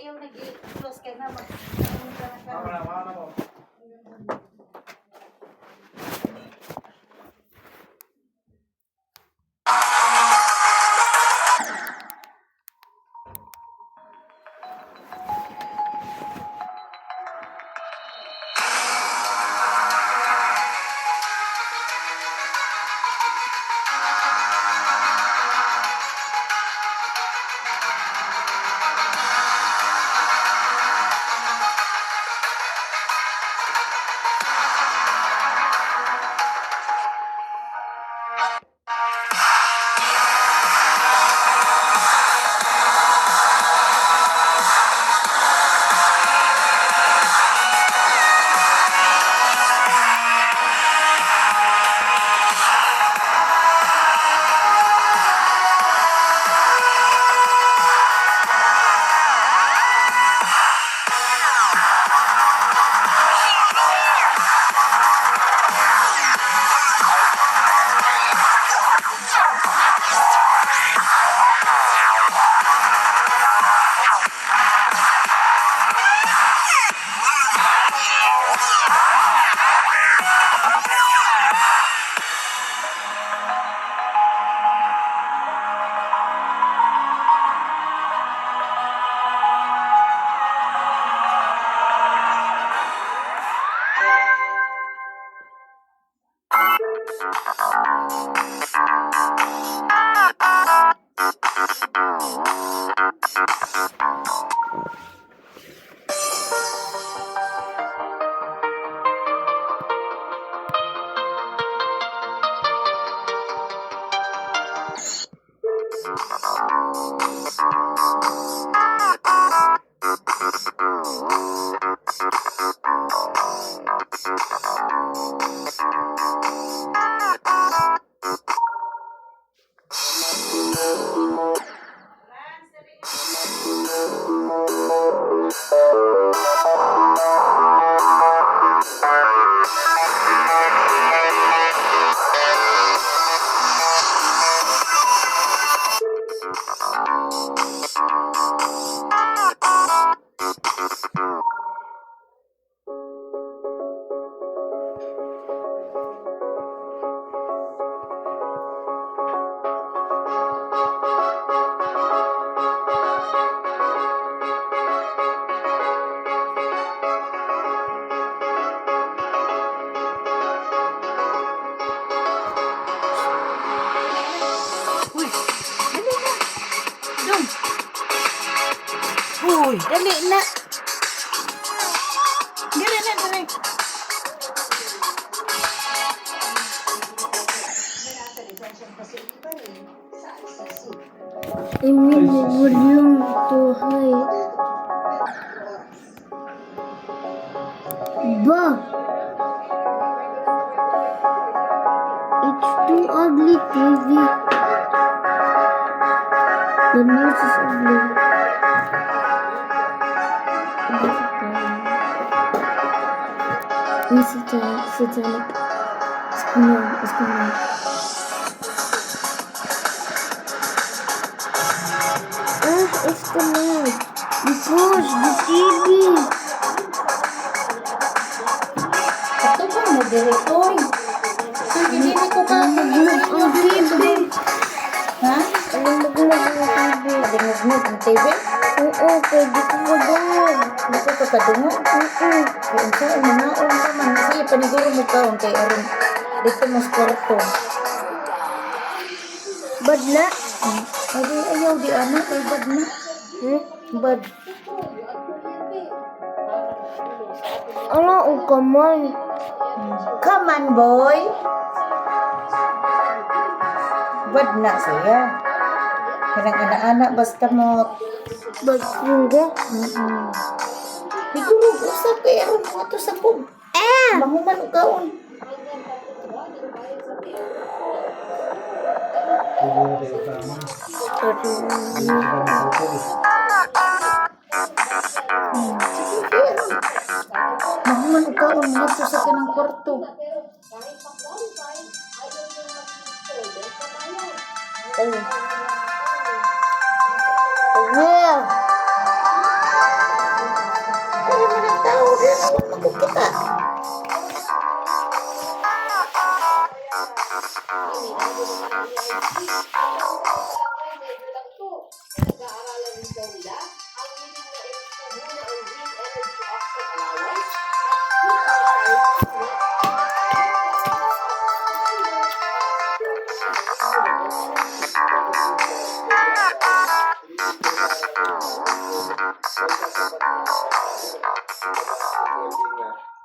Ayaw nag-close ka na. Uy, dali na. Dali na, dali. Emily volume to high. Ba. It's too ugly, TV. The news is ugly. Satanic. It's coming. It's the lag. Because the TV. Ito ba mo direktoy? So, hindi ko ka Maglag ang TV. ha? Anong maglag ang TV? Dingog-ngog ang TV? Oo, pwede ko maglag. Hindi ko kakadungog. Yung sa umanaon ka man. Sige, paniguro mo ka. Kay aron dito mas kwarto. Bad na. Ay, ayaw di anak. Ay, bad na. Bad. Ano o kamay? Come on, boy. Bad na siya. Kanang ana-ana basta mo. Bagsinga. Siguro usap kay aron mo ato sa pub. Mahuman og kaon. Sige, aron. Mahuman og kaon ngadto sa kanang kwarto. Yeah. Pero man ang tao din naman magkita.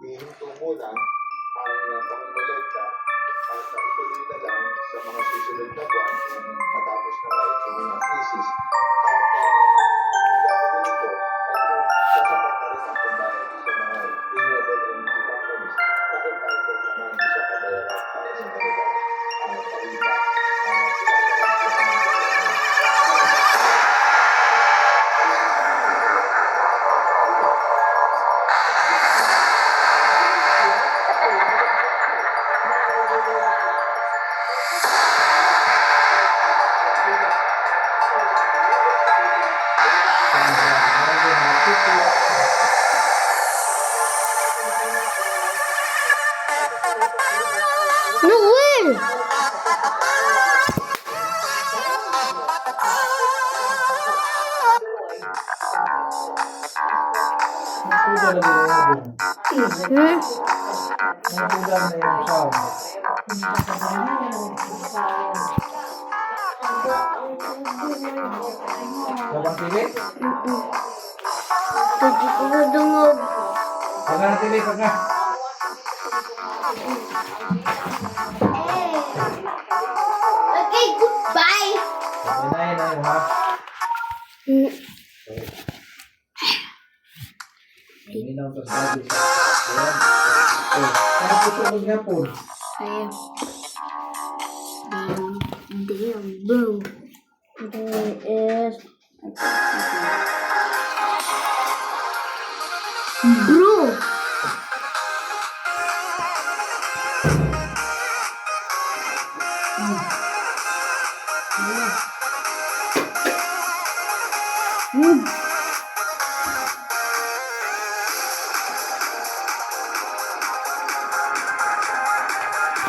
Hihinto muna ang pangkolekta at ituloy na lang sa mga susunod na buwan matapos na nga ito ng krisis. At ito ay sasapat na rin ang pambayad sa mga renewable energy companies na entitled naman sa kabayaran para sa kanilang tarifa. Noel! Nagpugan na din ako dun. Hmm? Nagpugan na yung sound. Sabang tili? Pwede ko ba dungog? Pagka na tili, pagka. Okay, goodbye! Inay mo ha. Minaw to sa bagay. Ayan. Oh, kaya po ito maghapon. Ayan. Damn, bro. There is... Bro!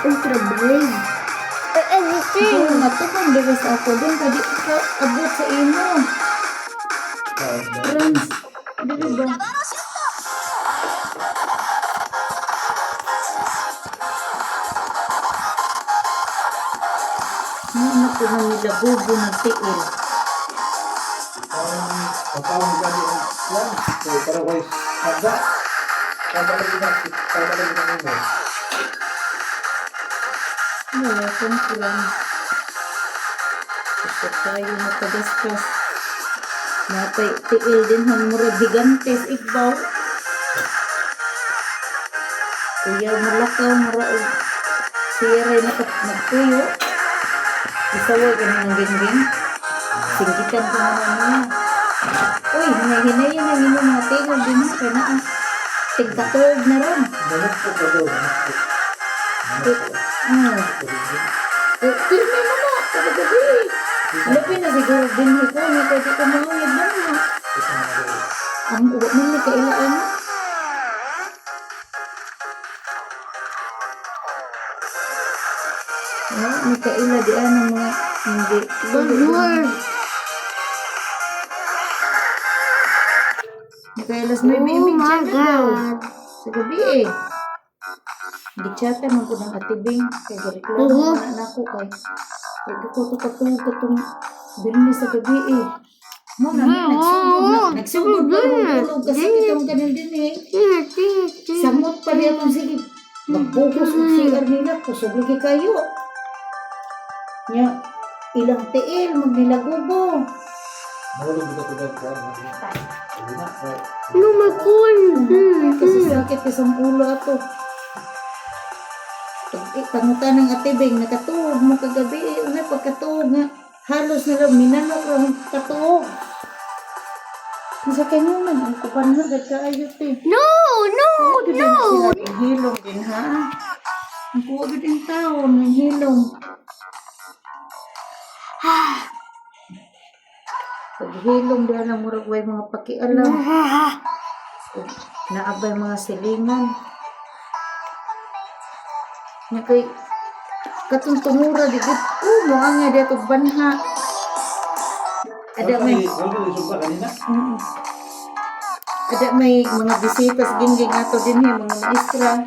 Ultra brave. Everything. Siguro matupang dito sa ako din kadi ka abot sa imo. Friends, dili ba? Ano ko na nila bubo ng tiil. Patawag ka din ang plan. So, para ko is handa. Tabalagin na mo. Wala kong plan. Gusto tayo makagaskas. Napay tiil din ang murag gigantes igbaw. Kuya malakaw muraog. Siya rin nagtuyo. Isawag ka ng ginging. Singgitan ko naman niya. Uy, hinay-hinay yun ang inyong mga tingog din ha. Kaya na tigka-third na ron. Dalag po ka doon. Pirmi mo na. Tagagabi. Alapin na siguro din ko. Nga pwede ko mahangid na mo. Ang uwa mo ni kailaan. Ni kaila di ang mga hindi. Bonjour. Ni kailas may Oh bibig my siya daw. God. Sa gabi eh. Gichata man ko ng atibing. Kaya gareklamo Oo. na ako kay. Pwede ko ito katulog bilin sa gabi eh. Mo na nagsugod na tulog kasi kitong kanin din eh. Samot pa rin akong sige. Magbukos ang CR nila. Kusog lagi kayo. Nya, Ilang tiil, magnilagubo. Mahulog dito ko dito. Hindi na. No, my corn. Kasi sakit isang ulo ato. Tangutan ng atibing, nakatuog mo kagabi. Una, pagkatuog nga, halos na lang, minanok lang katuog. Nasa kayo naman, ang kupanhagad ka ayot eh. No, no, no. Ang hilong din ha. Ang kuwag din tao, ng hilong. Pag hilong din ang murag way mga pakialam. Naabay mga silingan. Nga kay katong tumura di gud mga nga dito banha. Ada may ada may mga bisita sa gingging ato din mga maestra.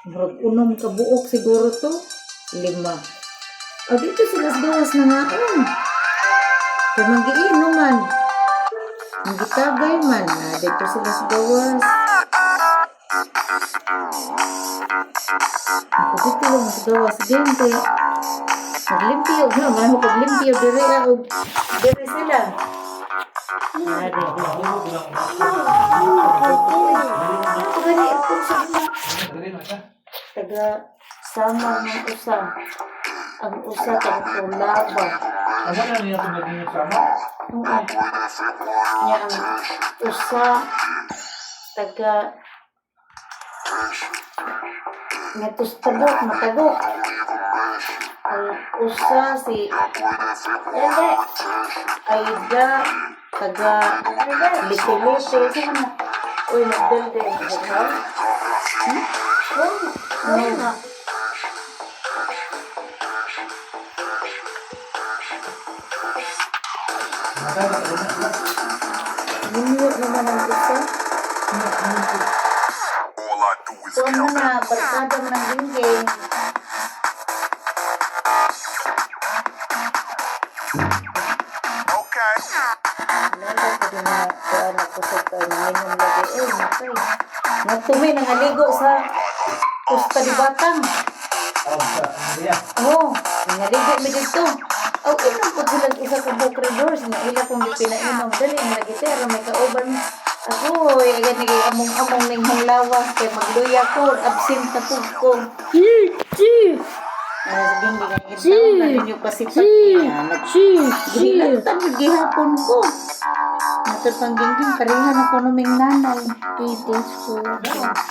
Murag unom ka buok siguro to 5. O dito sila sa gawas na ngaon. Kaya mag-iinom man. Ang gitagay man. Dito sila sa gawas. Ako dito lang sa gawas din. Kaya naglimpyo. Ano paglimpyo. Diri sila. Taga sama ng usa. Ang usa tagtulaba. Asa na niya itong naging sama? Oo. Nya ang usa taga ngatos tabok matagok. Ang usa si Ele Aida taga Liti-Liti. Sino? Uy, nagdalde. Ha? Ano nga? Minyo naman ang isa. Kuha mo na, barkada mo ng gingging. Nanda ko din na kuha na kusot ka nanginom lagi. Matay. Nagtumi nangaligo sa kusta di batang. Oo, nangaligo mi dito. Oh, ilang po sila isa sa book readers na ila kong di pinainom. Dali, nagitera, may kauban. Ako, ganyan among ning hanglawas kay magluya ko, absent na po ko. Sige, itaw na ninyo pasipati. Gihilatan yung gihapon ko. Matapang gingging, pareha na ko naming nanay. Thanks for